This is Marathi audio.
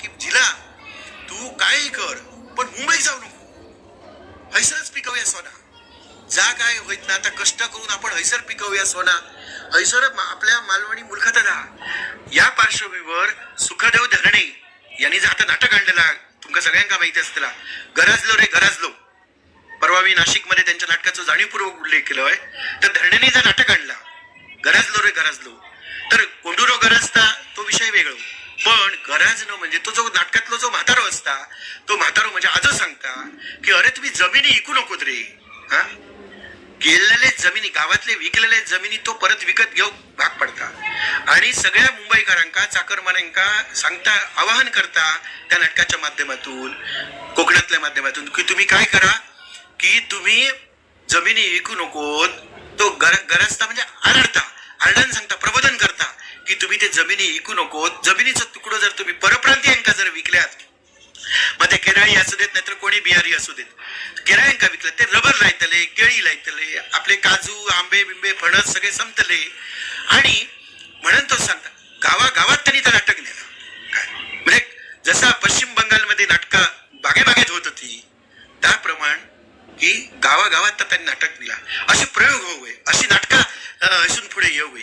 की जिला तू काही कर पण मुंबईत जाऊ नको, हैसरच पिकवूया सोना. जा काय होईत ना आता कष्ट करून आपण हैसर पिकवूया सोना, हैसर आपल्या मालवणी मुलखात राहा. या पार्श्वभूमीवर सुखदेव धरणे यांनी जर आता नाटक आणलेला तुमका सगळ्यांका माहिती असतेला, गराजलो रे गराजलो. परवा मी नाशिकमध्ये त्यांच्या नाटकाचा जाणीवपूर्वक उल्लेख केलाय. तर धरणेने जर नाटक आणला गराजलो रे गराजलो, तर कोंडुरो गरजता तो विषय वेगळा, पण गराजणं म्हणजे तो जो नाटकातला जो म्हातारो असता, तो म्हातारो म्हणजे आजच सांगता की अरे तुम्ही जमिनी विकू नकोत रे. हा, गेलेले जमिनी, गावातले विकलेले जमिनी तो परत विकत घेऊ भाग पडता. आणि सगळ्या मुंबईकरांका चाकरमान्यांका सांगता, आवाहन करता त्या नाटकाच्या माध्यमातून, कोकणातल्या माध्यमातून, की तुम्ही काय करा की तुम्ही जमिनी विकू नकोत. तो गरजता म्हणजे आरडता, आरडान सांगता, प्रबोधन करता की तुम्ही ते जमिनी विकू नकोत. जमिनीचा तुकडो जर तुम्ही परप्रांतीयांका जर विकल्यात, मग ते केरळी असू देत नाहीतर कोणी बिहारी असू देत, केरळ्यांका विकलं ते रबर लायतले, केळी लायतले, आपले काजू आंबे बिंबे फणस सगळे संपतले. आणि म्हणून तो सांगता गावागावात त्यांनी ते नाटक नेलं. काय म्हणजे जसा पश्चिम बंगालमध्ये नाटकं बागेबागेत होत होती, त्याप्रमाणे की गावागावात त्यांनी नाटक दिला. असे प्रयोग होऊ, अशी नाटकं इथून पुढे येऊ.